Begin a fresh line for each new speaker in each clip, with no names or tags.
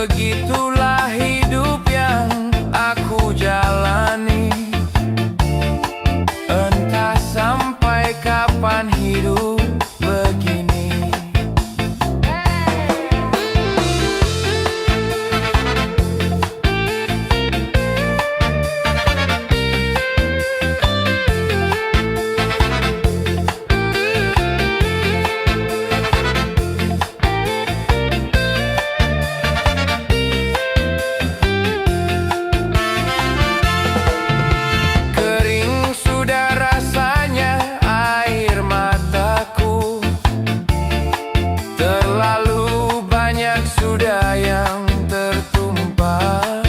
Begitulah hidup yang aku jalani. Entah sampai kapan hidup begini. Sudah yang tertumpah,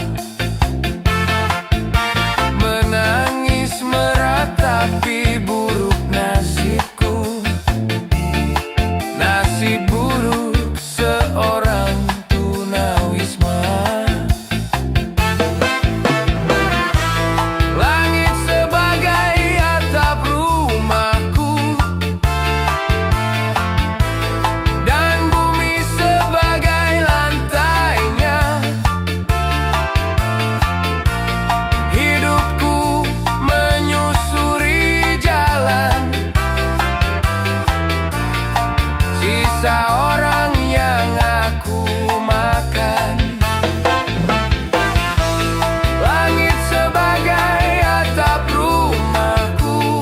menangis meratapi buruk nasibku, nasib buruk seorang tunawisma. Langit sebagai atap rumahku, dan bumi sebagai lantainya. Hidupku menyusuri jalan, sisa orang yang aku makan. Langit sebagai atap rumahku,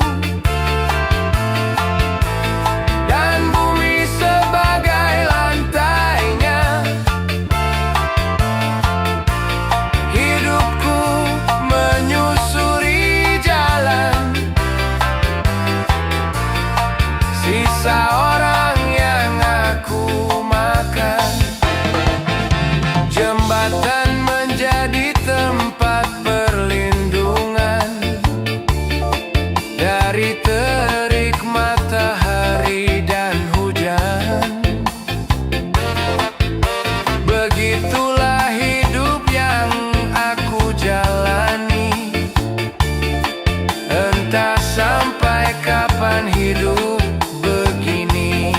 dan bumi sebagai lantainya. Hidupku menyusuri jalan, sisa orang yang aku makan. Jembatan menjadi tempat perlindungan dari terik matahari dan hujan. Begitulah hidup yang aku jalani. Entah sampai kapan hidup begini.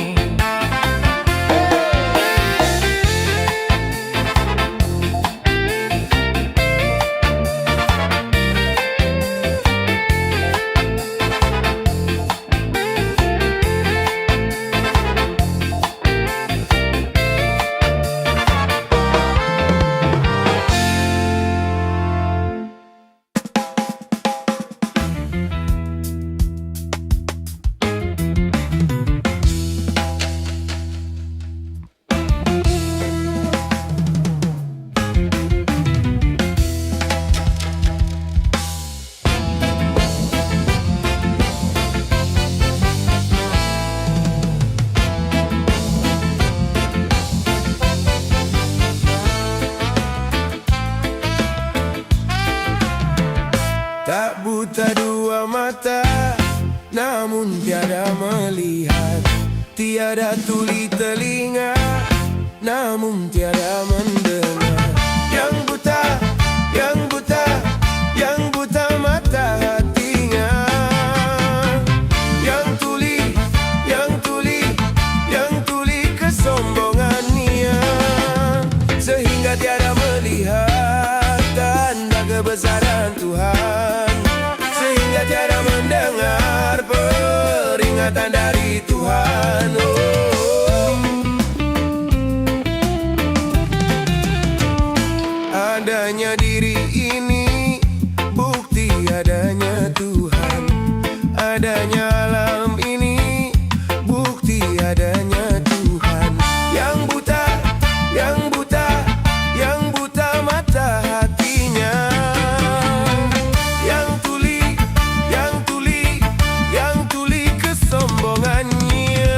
Tak buta dua mata, namun tiada melihat. Tiada tuli telinga, namun tiada mendengar. Yang buta, yang buta, yang buta mata hatinya. Yang tuli, yang tuli, yang tuli kesombongannya. Sehingga tiada melihat tanda kebesaran Tuhan, sehingga tiada mendengar peringatan dari Tuhan. Adanya diri ini bukti adanya Tuhan. Adanya alam ini bukti adanya Tuhan. Yang buta, yang buta, yang buta mata hatinya. Yang tuli, yang tuli, yang tuli kesombongannya.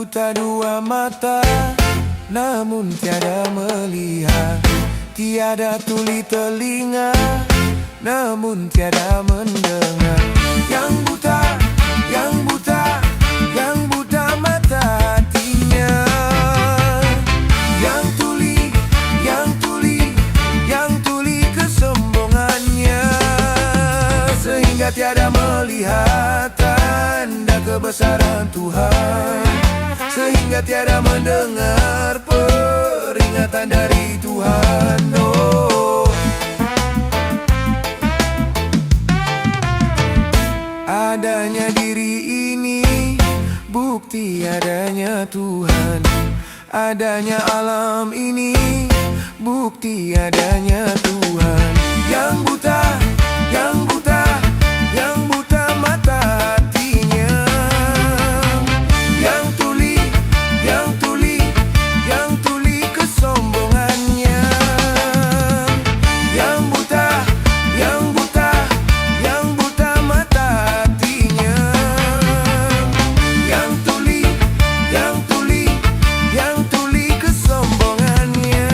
buta dua mata, namun tiada melihat. Tiada tuli telinga, namun tiada mendengar. Yang buta, yang buta, yang buta mata hatinya. Yang tuli, yang tuli, yang tuli kesombongannya. Sehingga tiada melihat tanda kebesaran Tuhan, sehingga tiada mendengar peringatan dari Tuhan. Oh, adanya diri ini bukti adanya Tuhan. Adanya alam ini bukti adanya Tuhan. Yang buta, yang buta, yang buta mata hatinya. Yang tuli, yang tuli, yang tuli kesombongannya. Yang buta, yang buta, yang buta mata hatinya. Yang tuli, yang tuli, yang tuli kesombongannya.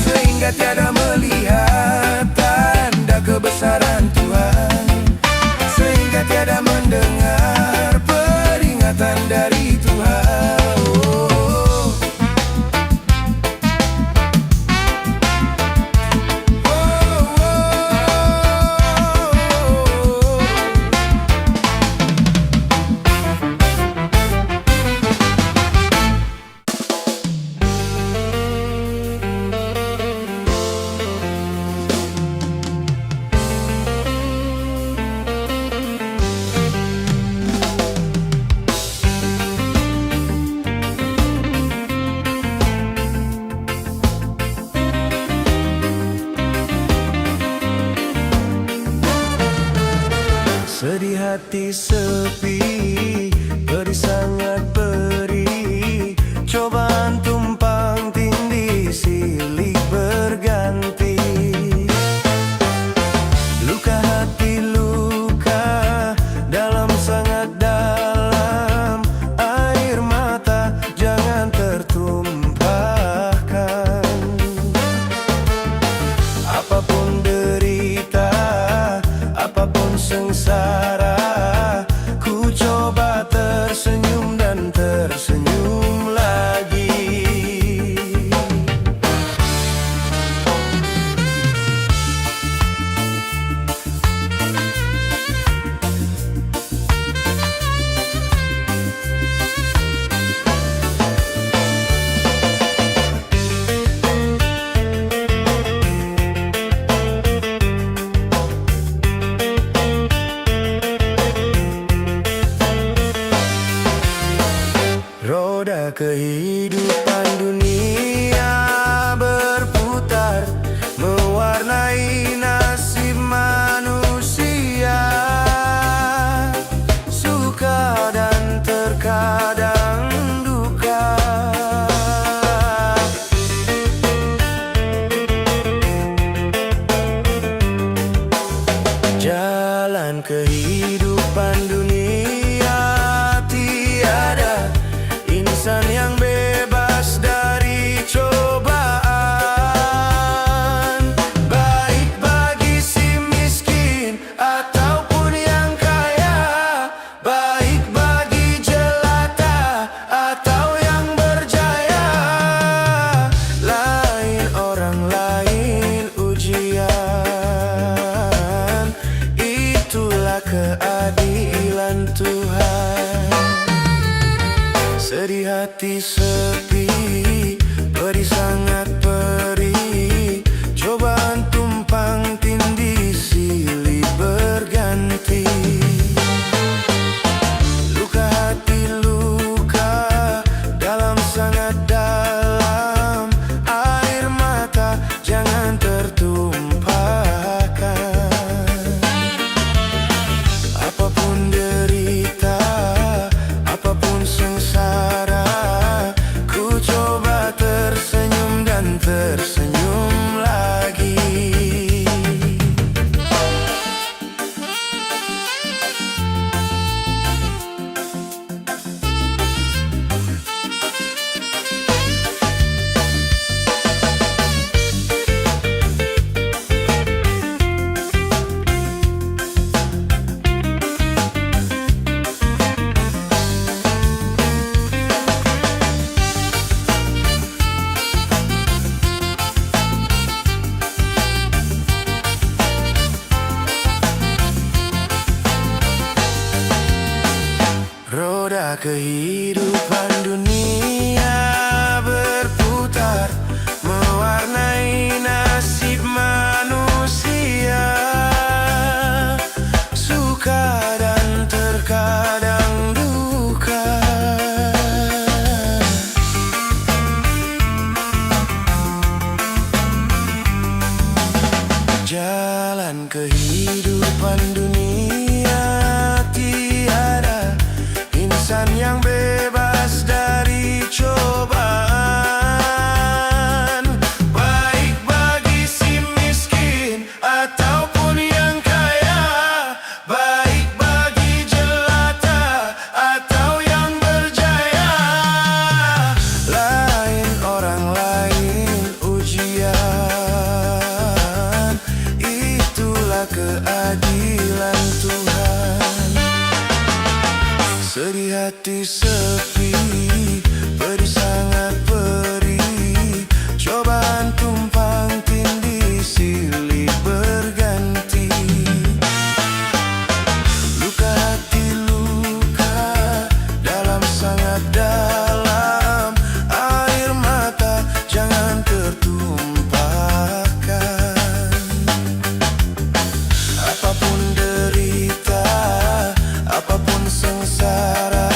Sehingga tiada melihat tanda kebesaran Tuhan, sehingga tiada mendengar peringatan dari Tuhan. Oh, oh, oh. Sedih hati sepi, pedih sangat perih. Cobaan tumpang tindih, silih berganti. Luka hati luka, dalam sangat dalam. Air mata jangan tertumpahkan. Apapun derita, apapun sengsara, ku coba tersenyum dan tersenyum lagi. Roda kehidupan dunia berputar, mewarnai nasib manusia. Suka dan terkadang duka. Jalan kehidupan dunia tiada insan yang bebas dari cobaan. Baik bagi si miskin ataupun yang kaya, baik bagi jelata atau yang berjaya. Lain orang lain ujian, itulah keadaan. kehidupan dunia berputar, mewarnai nasib manusia. Suka dan terkadang duka. Jalan kehidupan dunia tiada insan yang bebas dari cobaan, baik bagi si miskin ataupun yang kaya, baik bagi jelata atau yang berjaya. Lain orang lain ujian, itulah keadilan Tuhan. Sedih hati sepi, pedih sangat perih, cobaan tumpang tindih silih berganti. Luka hati luka dalam sangat dalam, air mata jangan tertumpahkan. Apapun derita, apapun sengsara,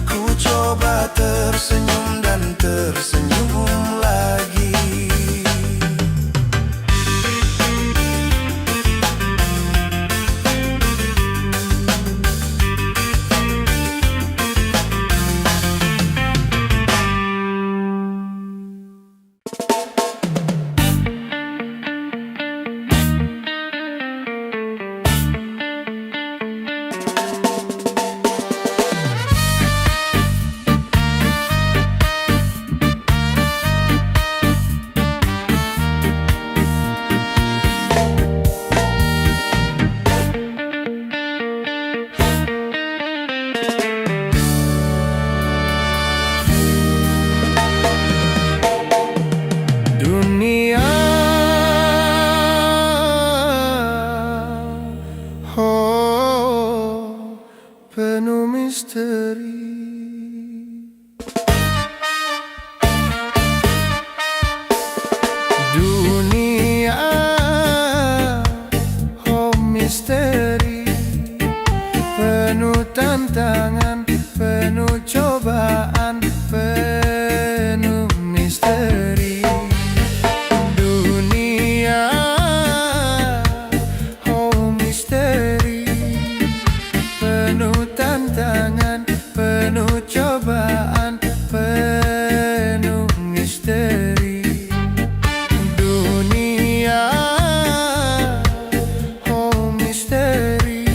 ku coba tersenyum dan tersenyum lagi. Dunia, oh, penuh misteri. Dunia, oh misteri, penuh tantangan, penuh cobaan, penuh misteri. Dunia, oh misteri, penuh tantangan, penuh cobaan, penuh misteri. Dunia, oh misteri.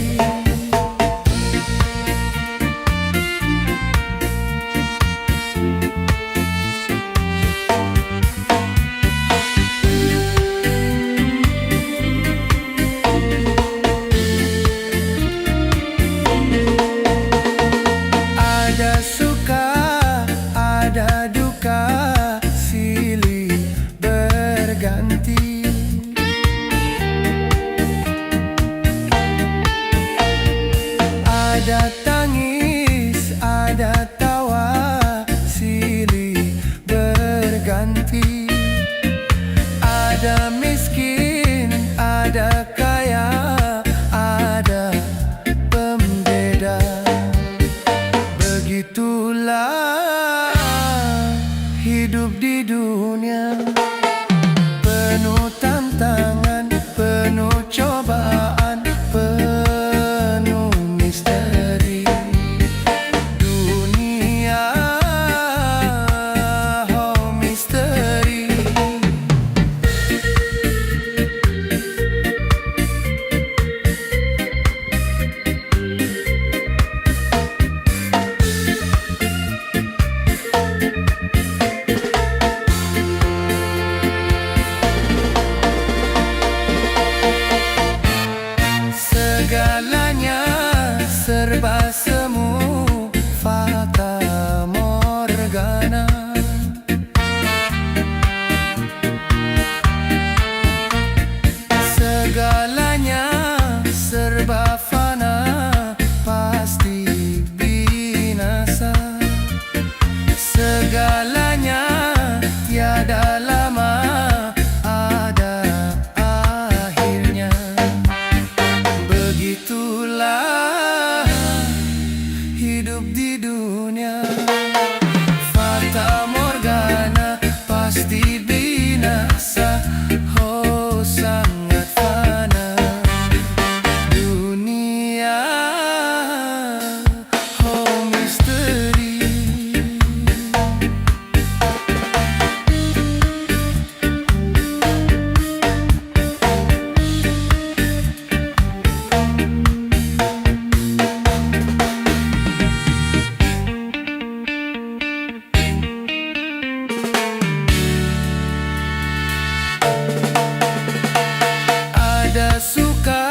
suka,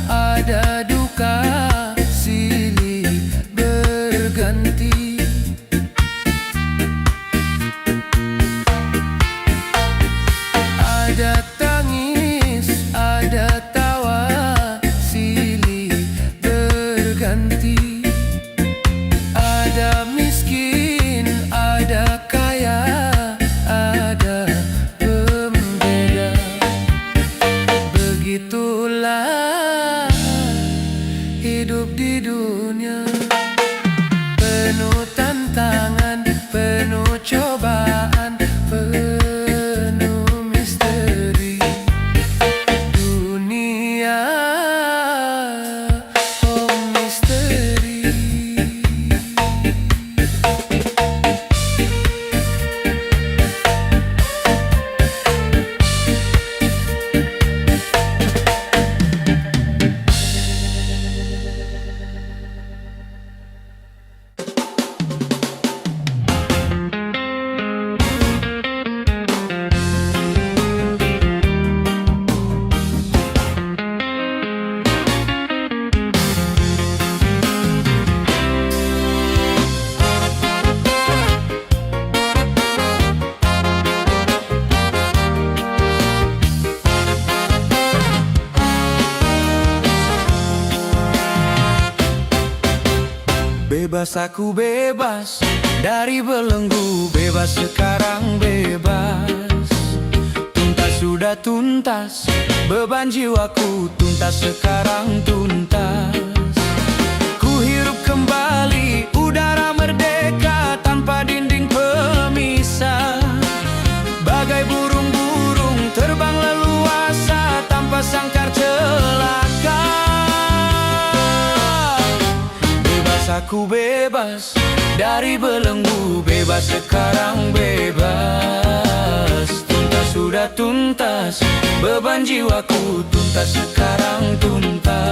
ada duka, silih berganti. Ada tangis, ada tawa, silih berganti. Ada miskin, ada kaya, ada pembeda. Begitulah hidup di dunia, penuh tantangan, penuh cobaan, penuh misteri. Dunia oh misteri. Bebas aku bebas dari belenggu, bebas sekarang bebas. Tuntas sudah tuntas, beban jiwaku tuntas sekarang tuntas. Ku hirup kembali udara merdeka tanpa dinding pemisah. Bagai burung-burung terbang leluasa tanpa sangkar celaka. Aku bebas dari belenggu, bebas sekarang bebas. Tuntas sudah tuntas, beban jiwaku tuntas sekarang tuntas.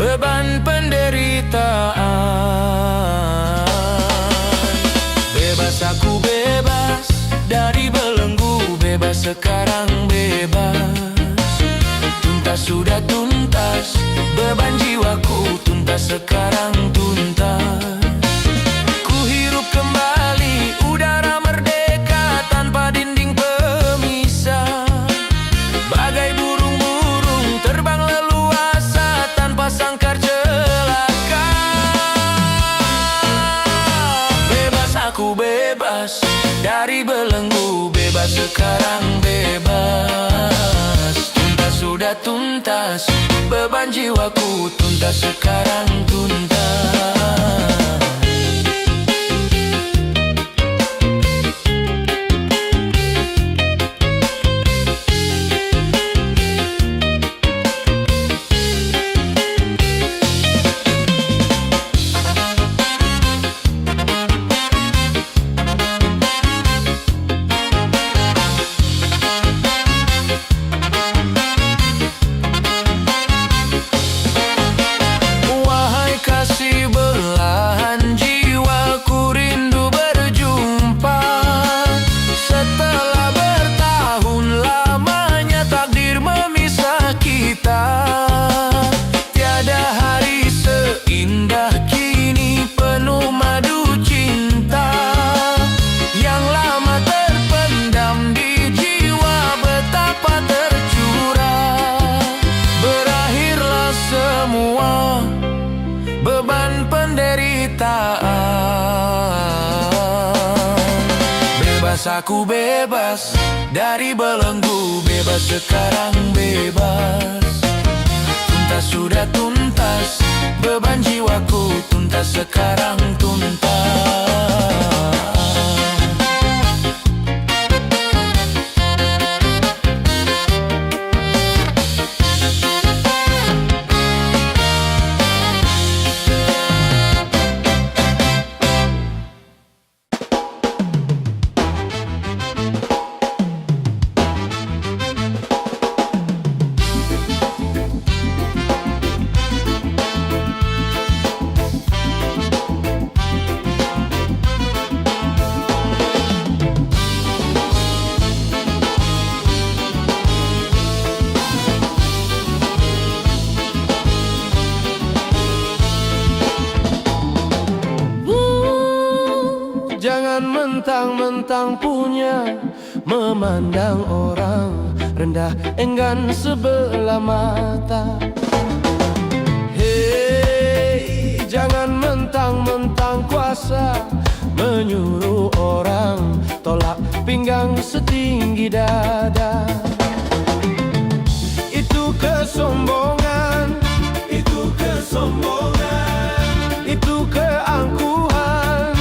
Beban penderitaan. Bebas aku bebas dari belenggu, bebas sekarang bebas. Tuntas sudah tuntas, beban jiwaku tuntas sekarang tuntas. Ku hirup kembali udara merdeka tanpa dinding pemisah. Bagai burung-burung terbang leluasa tanpa sangkar celaka. Bebas aku bebas dari belenggu, bebas sekarang bebas. Tuntas sudah tuntas, beban jiwaku tuntas sekarang tuntas. Kasih belah Masa ku bebas dari belenggu, bebas sekarang bebas. Tuntas sudah tuntas, beban jiwaku tuntas sekarang tuntas.
Jangan mentang-mentang punya, memandang orang rendah, enggan sebelah mata. Hei, jangan mentang-mentang kuasa, menyuruh orang tolak pinggang setinggi dada. Itu kesombongan, itu kesombongan, itu keangkuhan,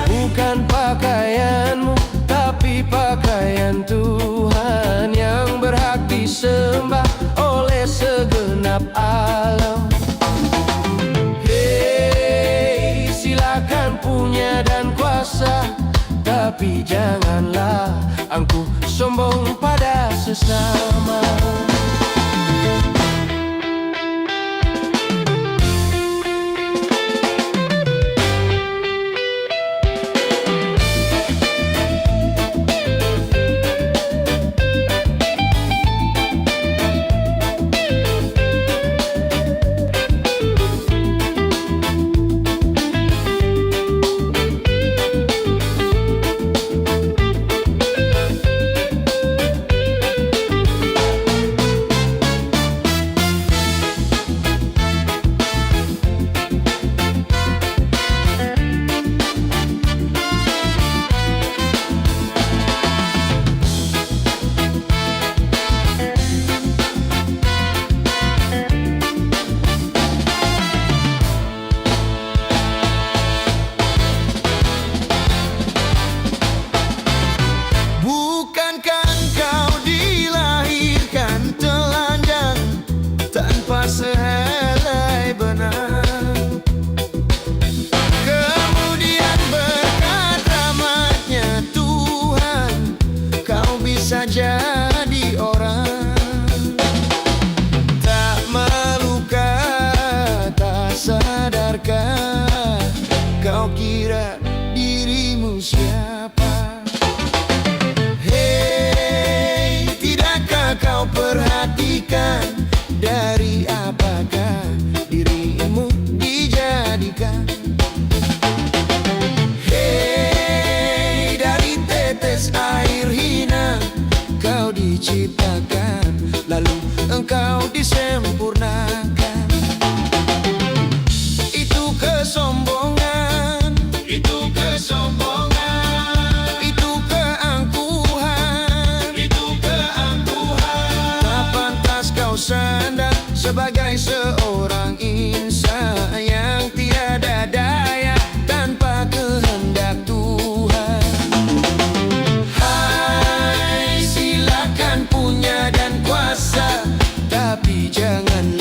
bukan pakaianmu, tapi pakaian Tuhan yang berhak disembah oleh segenap alam. Hei, silakan punya dan kuasa, tapi janganlah angkuh sombong pada sesama.
Bukankah kau dilahirkan telanjang tanpa sehelai benang? Kemudian berkat rahmatnya Tuhan, kau bisa jadi orang. Tak malukah, tak sadarkah, kau kira dirimu siapa? Kau perhatikan dari apakah dirimu dijadikan? Hei, dari tetes air hina kau diciptakan, lalu engkau disempurnakan. Itu kesombongan, itu kesombongan, sandang sebagai seorang insan yang tiada daya tanpa kehendak Tuhan. Hai, silakan punya dan kuasa, tapi jangan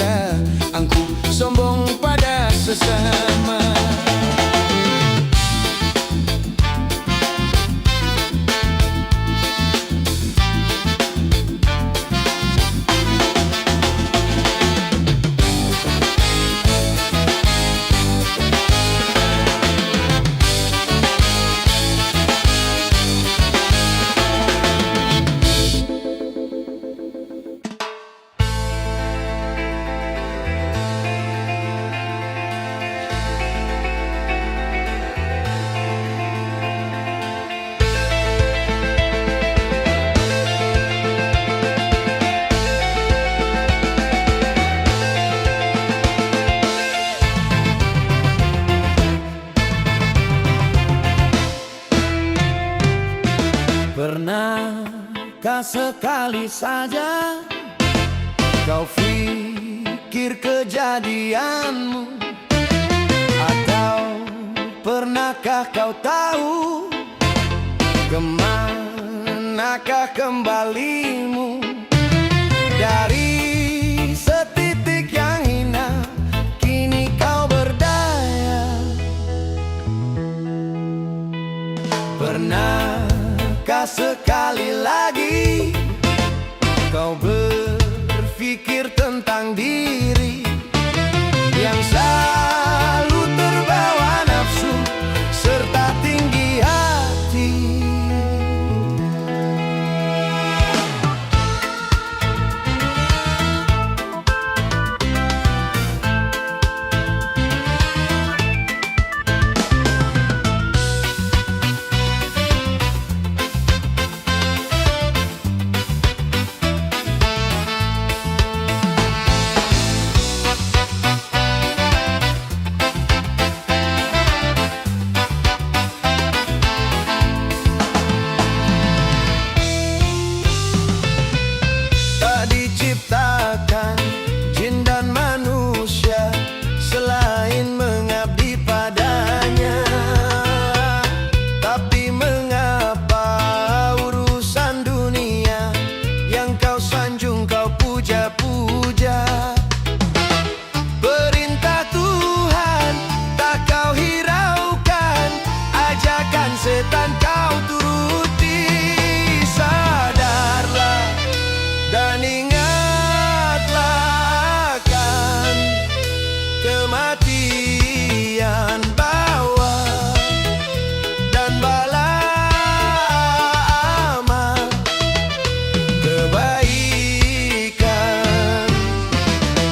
Coba sekali saja kau pikir kejadianmu, atau pernahkah kau tahu kemanakah kembalimu dari setitik yang hina? Kini kau berdaya. Pernahkah sekali lagi kau berpikir tentang diri yang selalu terbawa nafsu serta tinggi hati? Diciptakan jin dan manusia selain mengabdi padanya. Tapi mengapa urusan dunia yang kau sanjung kau puja-puja? Perintah Tuhan tak kau hiraukan, ajakan setan kau turuti. Sadarlah dan ingatlah akan kematian bawa dan bala amal kebaikan.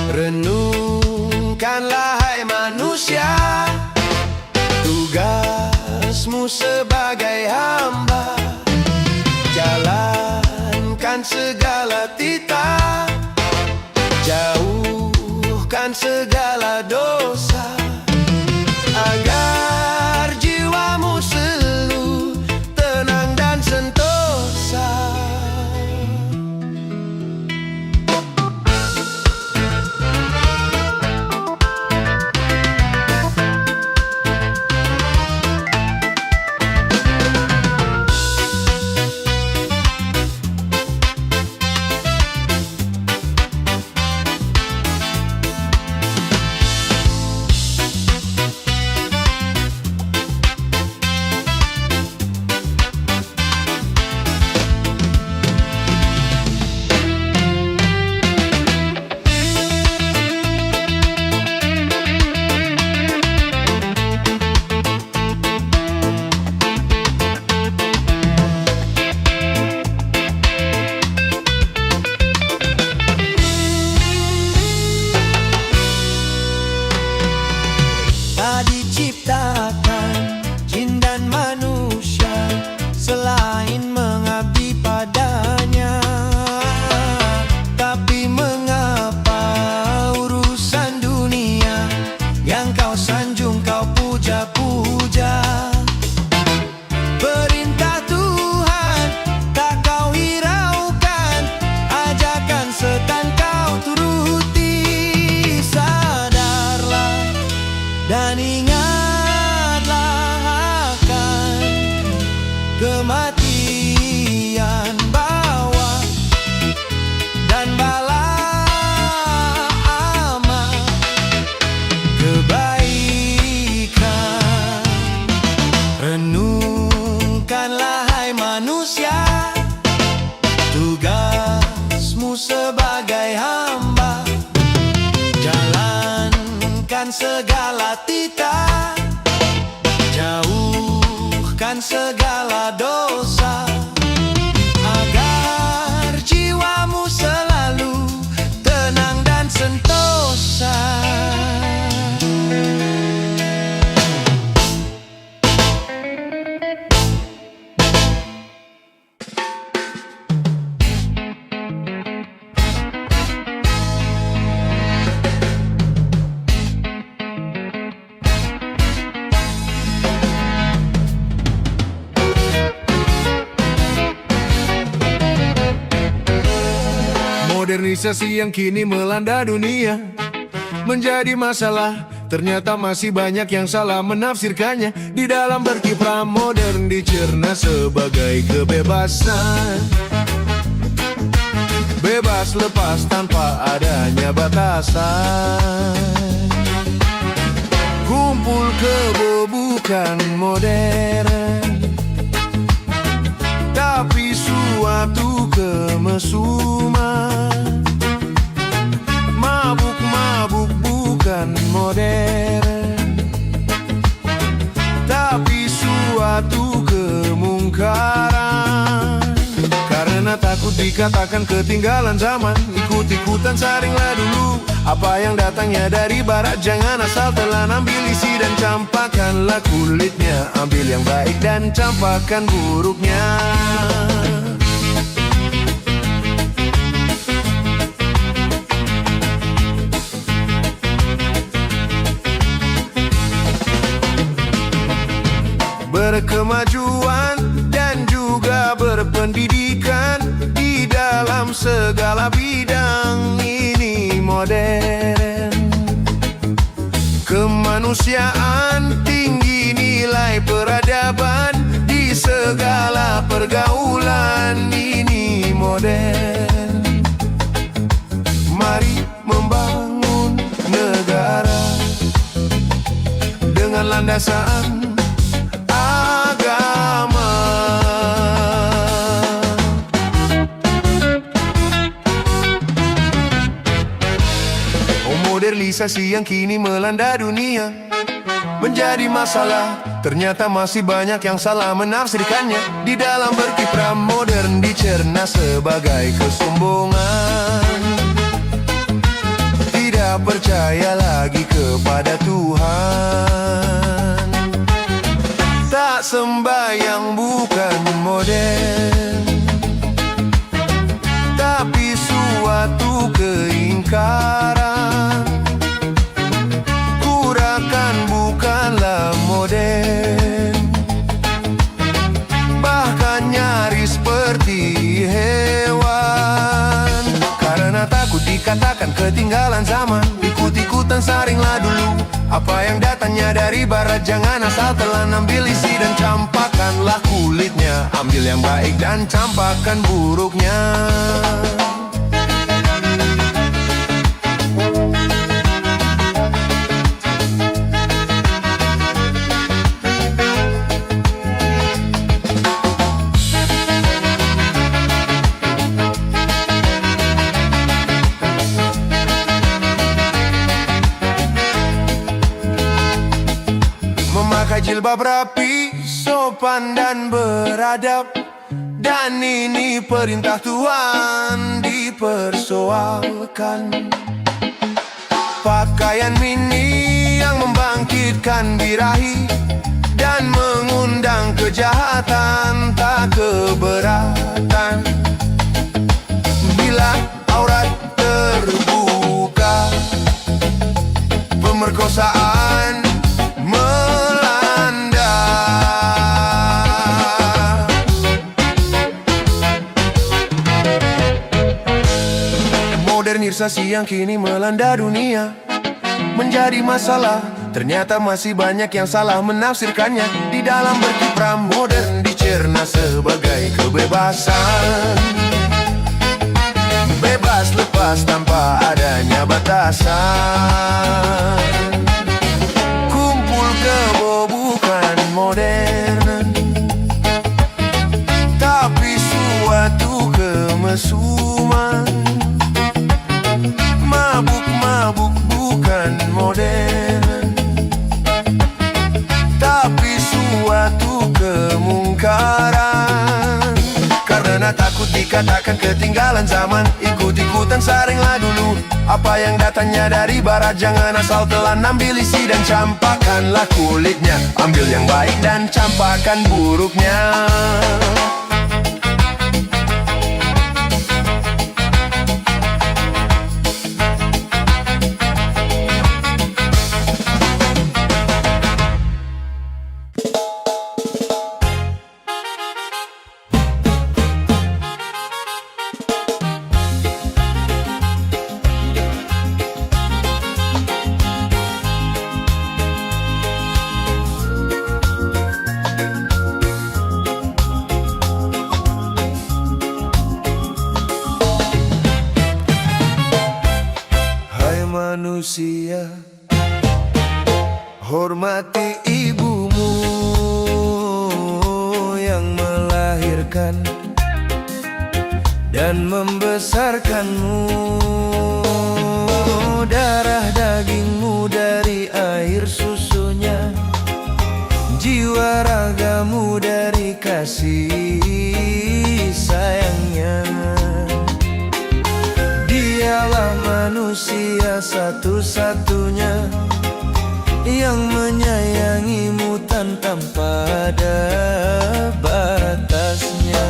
Renungkanlah hai manusia, tugasmu sebagai hamba. Jalankan segala titah, jauhkan segala dosa, agar jiwamu selalu tenang dan sentosa. Diciptakan jin dan manusia selain mengabdi padanya. Tapi mengapa urusan dunia yang kau sanjung kau puja-puja? Perintah Tuhan tak kau hiraukan, ajakan setan kau turuti. Sadarlah dan ingatlah akan kematian bawa dan bala amal kebaikan. Renungkanlah hai manusia, tugasmu sebagai hamba. Jalankan segala titah, jauhkan segala dosa, agar jiwamu selalu tenang dan sentosa. Modernisasi yang kini melanda dunia menjadi masalah. Ternyata masih banyak yang salah menafsirkannya. Di dalam berkiprah modern dicerna sebagai kebebasan. Bebas lepas tanpa adanya batasan. Kumpul kebo bukan modern, tapi suatu kemesuman. Mabuk-mabuk bukan modern, tapi suatu kemungkaran. Karena takut dikatakan ketinggalan zaman, ikut-ikutan saringlah dulu. Apa yang datangnya dari barat jangan asal telan. Ambil isi dan campakkanlah kulitnya. Ambil yang baik dan campakkan buruknya. Berkemajuan dan juga berpendidikan di dalam segala bidang ini modern. Kemanusiaan tinggi nilai peradaban di segala pergaulan ini modern. Mari membangun negara dengan landasan agama. Modernisasi yang kini melanda dunia menjadi masalah. Ternyata masih banyak yang salah menafsirkannya. Di dalam berkiprah modern dicerna sebagai kesombongan. Tidak percaya lagi kepada Tuhan. Tak sembahyang bukan modern, tapi suatu keingkaran. Kurakan bukanlah modern, bahkan nyaris seperti hewan. Karena takut dikatakan ketinggalan zaman, ikut-ikutan saringlah dulu. Apa yang datangnya dari barat jangan asal telan. Ambil isi dan campakkanlah kulitnya. Ambil yang baik dan campakkan buruknya. Memakai jilbab rapi, sopan dan beradab. Dan ini perintah Tuhan dipersoalkan. Pakaian mini yang membangkitkan birahi dan mengundang kejahatan tak keberatan. Bila aurat terbuka, pemerkosaan melanda. Modernisasi yang kini melanda dunia menjadi masalah. Ternyata masih banyak yang salah menafsirkannya. Di dalam berkiprah modern dicerna sebagai kebebasan. Bebas lepas tanpa adanya batasan. Kumpul kebo bukan modern, tapi suatu kemesuman. Mabuk-mabuk bukan modern, tapi suatu kemungkaran. Karena takut dikatakan ketinggalan zaman, ikut-ikutan saringlah dulu. Apa yang datangnya dari barat jangan asal telan. Ambil isi dan campakkanlah kulitnya. Ambil yang baik dan campakkan buruknya.
melahirkan dan membesarkanmu. Darah dagingmu dari air susunya, jiwa ragamu dari kasih sayangnya. Dialah manusia satu-satunya yang menyayangimu tanpa ada batasnya.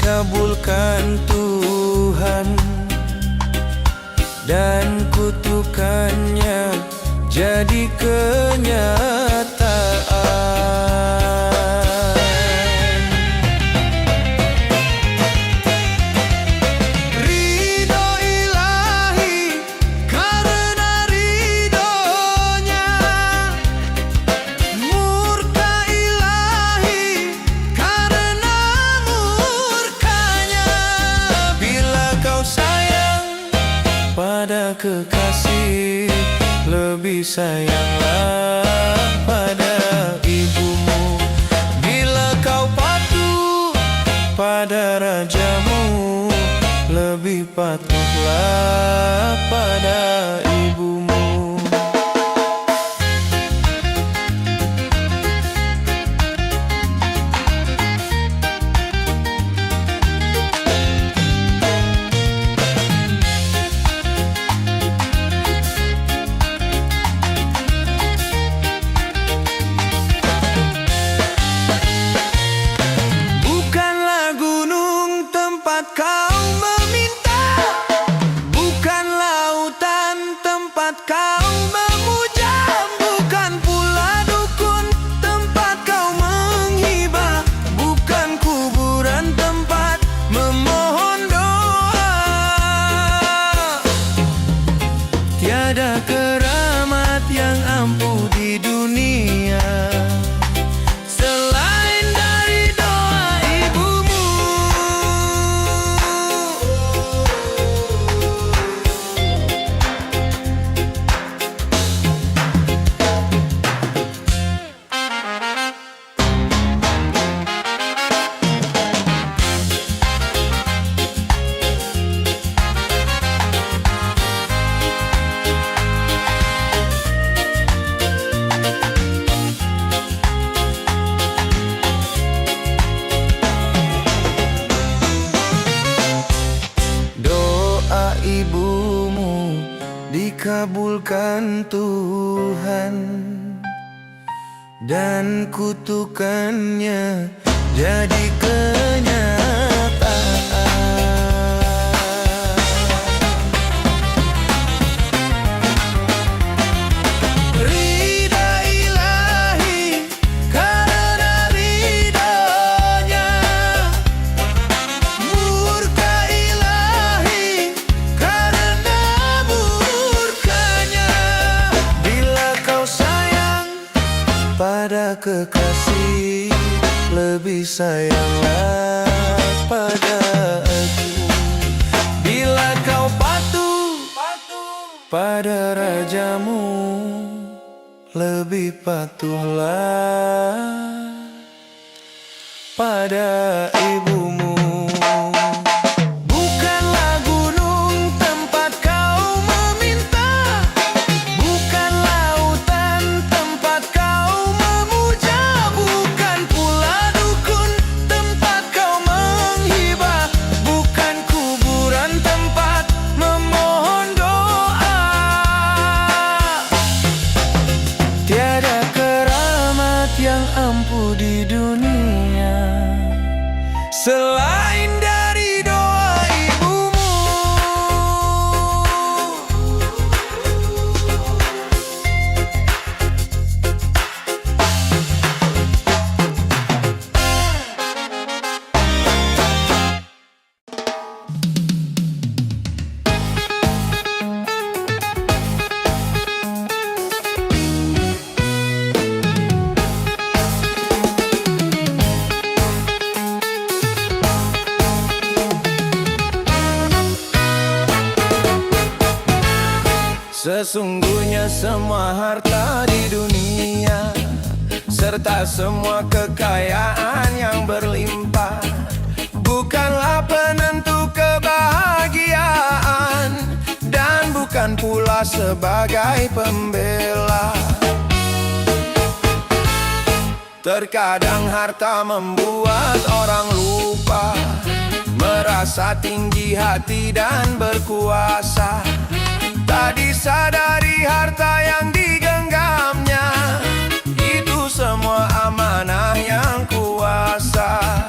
Kabulkan Tuhan dan kutukannya jadi kenyataan. Ridho ilahi karena ridhonya, murka ilahi karena murkanya. Bila kau sayang pada kekasih, lebih sayanglah pada ibumu. Bila kau patuh pada rajamu, lebih patuhlah pada ibumu. Kau meminta, bukan lautan tempat kau memuja, bukan pula dukun tempat kau menghibah, bukan kuburan tempat memohon doa. Tiada keramat yang ampuh di dunia selain dari doa ibumu. Ibumu dikabulkan Tuhan dan kutukannya jadi kenyataan. Ridha ilahi karena ridhonya, murka ilahi karena murkanya. Bila kau sayang pada kekasih, lebih sayanglah pada aku. Bila kau patuh pada rajamu, lebih patuhlah pada ibumu. Bukanlah gunung tempat kau meminta, bukan lautan tempat kau memuja, bukan pula dukun tempat kau menghibah, bukan kuburan tempat memohon doa. Tiada keramat yang ampuh di dunia Sesungguhnya semua harta di dunia serta semua kekayaan yang berlimpah bukanlah penentu kebahagiaan dan bukan pula sebagai pembela. Terkadang harta membuat orang lupa, merasa tinggi hati dan berkuasa. Tak disadari harta yang digenggamnya itu semua amanah yang kuasa.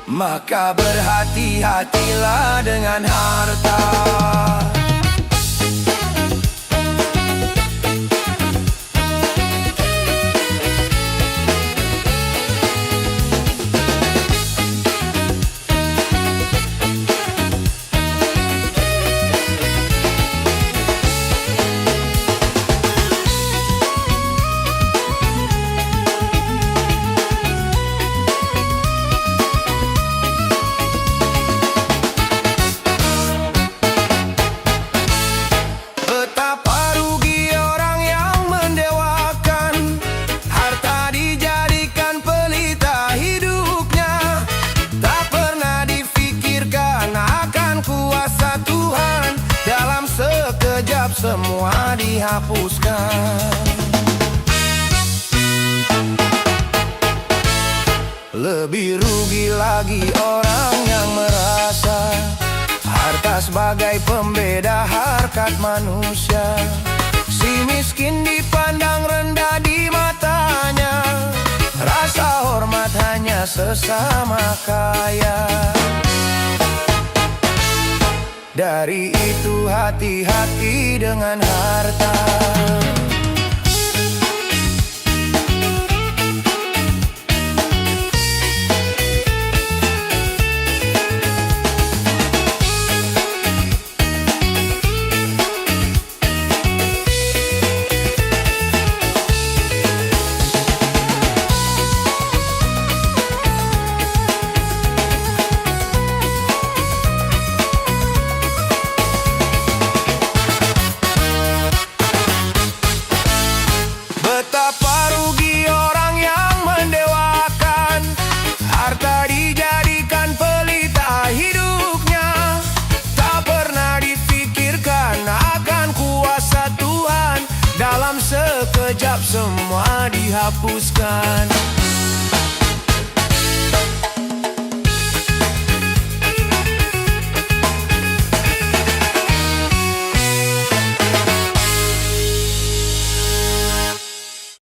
Maka berhati-hatilah dengan harta. Semua dihapuskan. Lebih rugi lagi orang yang merasa harta sebagai pembeda harkat manusia. Si miskin dipandang rendah di matanya, rasa hormat hanya sesama kaya. Dari itu hati-hati dengan harta. Betapa rugi orang yang mendewakan harta dijadikan pelita hidupnya. Tak pernah dipikirkan akan kuasa Tuhan, dalam sekejap semua dihapuskan.